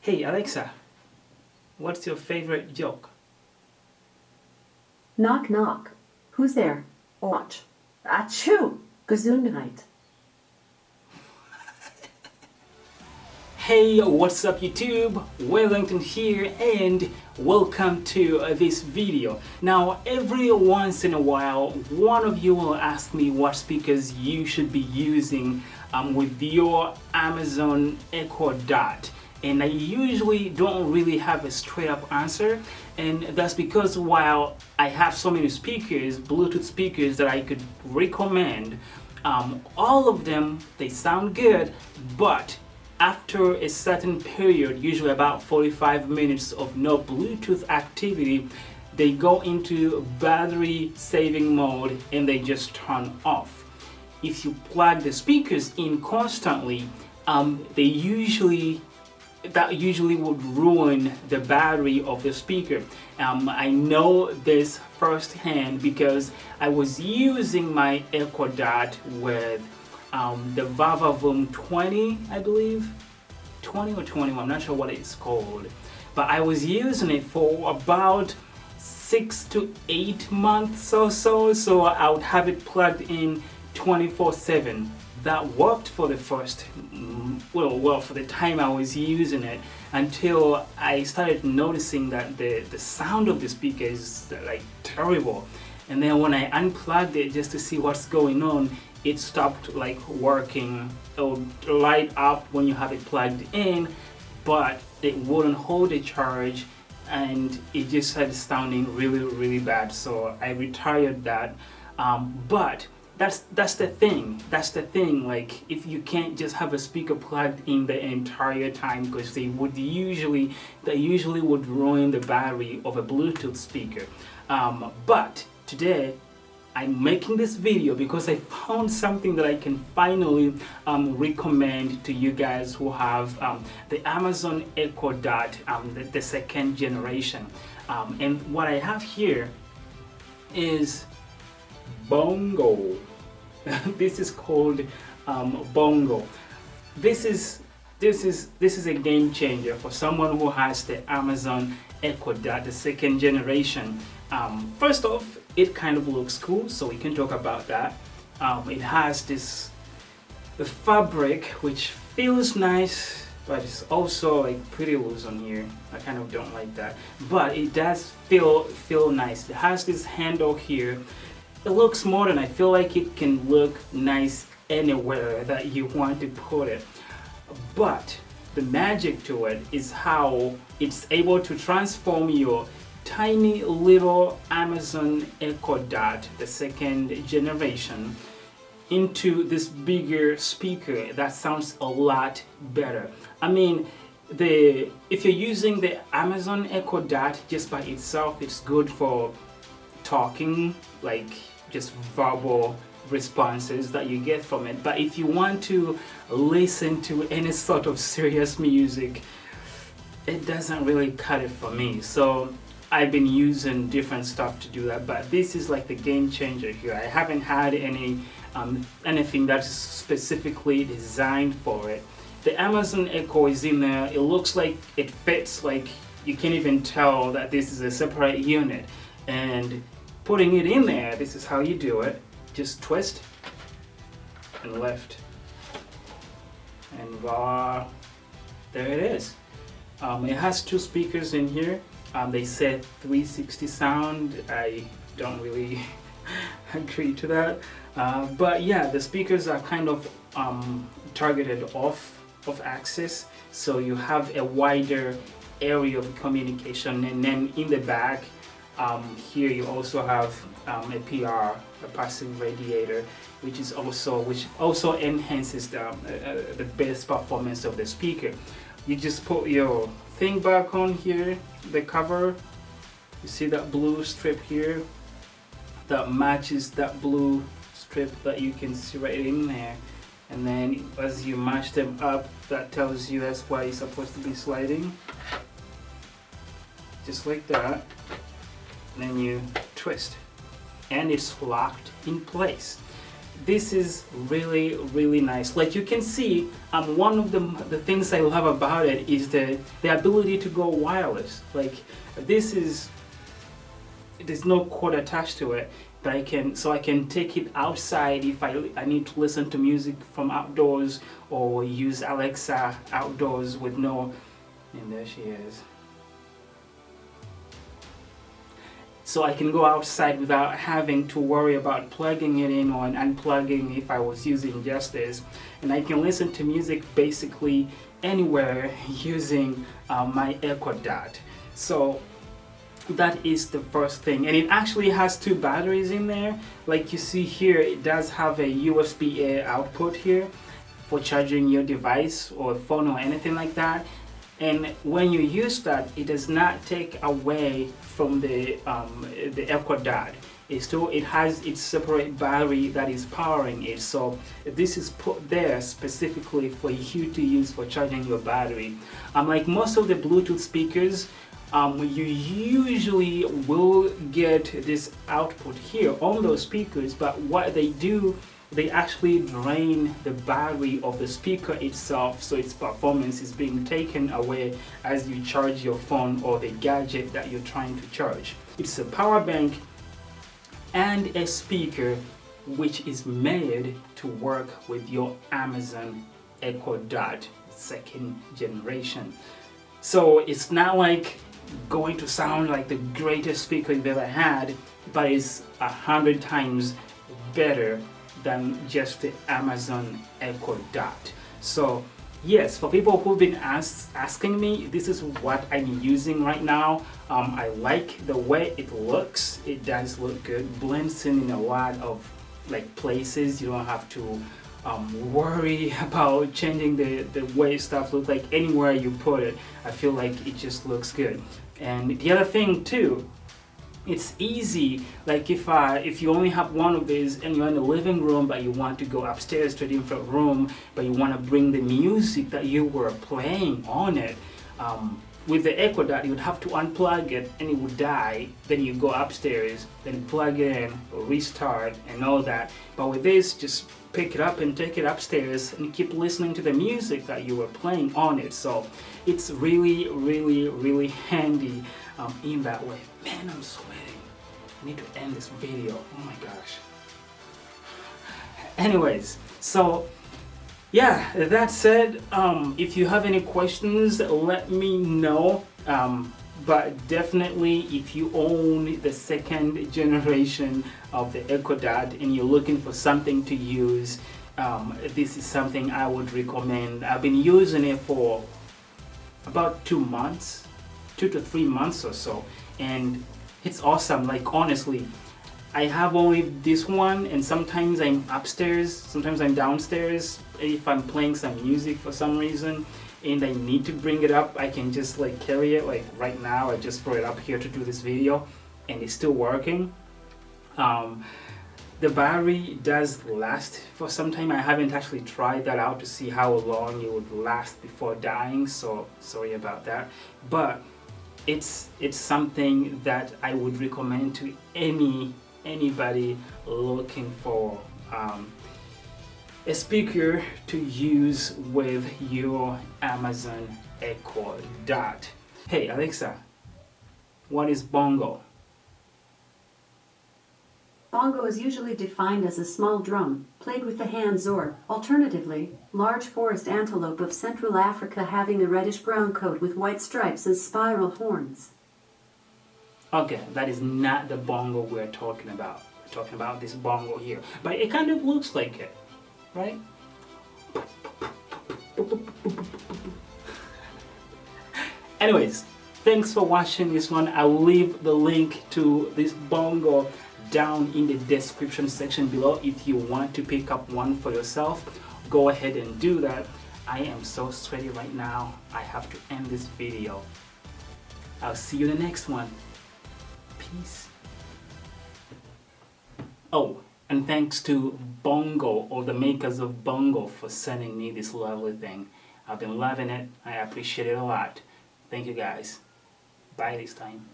Hey Alexa, what's your favorite joke? Knock, knock. Who's there? Watch. Achoo! Gesundheit. Hey, what's up YouTube? Wellington here and welcome to this video. Now, every once in a while, one of you will ask me what speakers you should be using with your Amazon Echo Dot. And I usually don't really have a straight up answer, and that's because while I have so many speakers, Bluetooth speakers that I could recommend, all of them, they sound good, but after a certain period, usually about 45 minutes of no Bluetooth activity, they go into battery saving mode and they just turn off. If you plug the speakers in constantly, that usually would ruin the battery of the speaker. I know this firsthand because I was using my Echo Dot with the Vavavoom 20, I believe, 20 or 21, I'm not sure what it's called, but I was using it for about 6 to 8 months or so I would have it plugged in 24/7. That worked for the first, for the time I was using it, until I started noticing that the sound of the speaker is like terrible. And then when I unplugged it just to see what's going on, it stopped like working. It would light up when you have it plugged in, but it wouldn't hold a charge, and it just started sounding really bad. So I retired that. But that's the thing, like, if you can't just have a speaker plugged in the entire time, because they usually would ruin the battery of a Bluetooth speaker. But today I'm making this video because I found something that I can finally recommend to you guys who have the Amazon Echo Dot, the second generation. And what I have here is BONGO. This is called BONGO. This is a game changer for someone who has the Amazon Echo Dot, the second generation. First off, it kind of looks cool, so we can talk about that. It has the fabric, which feels nice, but it's also like pretty loose on here. I kind of don't like that, but it does feel nice. It has this handle here. It looks modern. I feel like it can look nice anywhere that you want to put it. But the magic to it is how it's able to transform your tiny little Amazon Echo Dot, the second generation, into this bigger speaker that sounds a lot better. I mean, if you're using the Amazon Echo Dot just by itself, it's good for talking, like just verbal responses that you get from it. But if you want to listen to any sort of serious music, it doesn't really cut it for me. So I've been using different stuff to do that, but this is like the game changer here. I haven't had anything that's specifically designed for it. The Amazon Echo is in there. It looks like it fits, like you can't even tell that this is a separate unit. And putting it in there, this is how you do it. Just twist and lift, and voila, there it is. It has two speakers in here. They said 360 sound. I don't really agree to that, but yeah, the speakers are kind of targeted off of axis, so you have a wider area of communication. And then in the back, here you also have a PR, a passive radiator, which also enhances the bass performance of the speaker. You just put your thing back on here, the cover. You see that blue strip here that matches that blue strip that you can see right in there. And then as you match them up, that tells you that's why it's supposed to be sliding. Just like that. And then you twist, and it's locked in place. this is really, really nice. Like you can see, one of the things I love about it is the ability to go wireless. Like this is, there's no cord attached to it, but I can take it outside if I need to listen to music from outdoors, or use Alexa outdoors with no, and there she is. So I can go outside without having to worry about plugging it in or unplugging if I was using just this. And I can listen to music basically anywhere using my EchoDot. So that is the first thing. And it actually has 2 batteries in there. Like you see here, it does have a USB-A output here for charging your device or phone or anything like that. And when you use that, it does not take away from the EchoDot. It has its separate battery that is powering it. So this is put there specifically for you to use for charging your battery. Like most of the Bluetooth speakers, you usually will get this output here on those speakers, but what they do, they actually drain the battery of the speaker itself, so its performance is being taken away as you charge your phone or the gadget that you're trying to charge. It's a power bank and a speaker which is made to work with your Amazon Echo Dot 2nd generation. So it's not like going to sound like the greatest speaker you've ever had, but it's 100 times better than just the Amazon Echo Dot. So yes, for people who've been asking me, this is what I'm using right now. I like the way it looks. It does look good, blends in a lot of like places. You don't have to worry about changing the way stuff looks. Like anywhere you put it, I feel like it just looks good. And the other thing too, it's easy. Like if you only have one of these and you're in the living room, but you want to go upstairs to a different room, but you want to bring the music that you were playing on it, with the Echo Dot you would have to unplug it and it would die. Then you go upstairs, then plug it in, restart and all that. But with this, just pick it up and take it upstairs and keep listening to the music that you were playing on it. So it's really, really, really handy in that way. Man, I'm sweating. I need to end this video. Oh my gosh. Anyways, so yeah, that said, if you have any questions, let me know. But definitely, if you own the 2nd generation of the Echo Dot and you're looking for something to use, this is something I would recommend. I've been using it for about 2 months, 2 to 3 months or so, and it's awesome. Like honestly, I have only this one, and sometimes I'm upstairs, sometimes I'm downstairs. If I'm playing some music for some reason and I need to bring it up, I can just like carry it. Like right now I just brought it up here to do this video and it's still working. The battery does last for some time. I haven't actually tried that out to see how long it would last before dying, so sorry about that. But it's something that I would recommend to anybody looking for a speaker to use with your Amazon Echo Dot. Hey Alexa, what is bongo? Bongo is usually defined as a small drum, played with the hands or, alternatively, large forest antelope of Central Africa having a reddish-brown coat with white stripes as spiral horns. Okay, that is not the bongo we're talking about. We're talking about this bongo here. But it kind of looks like it, right? Anyways, thanks for watching this one. I'll leave the link to this bongo down in the description section below. If you want to pick up one for yourself, go ahead and do that. I am so sweaty right now. I have to end this video. I'll see you in the next one. Peace. Oh, and thanks to Bongo, or the makers of Bongo, for sending me this lovely thing. I've been loving it. I appreciate it a lot. Thank you guys. Bye this time.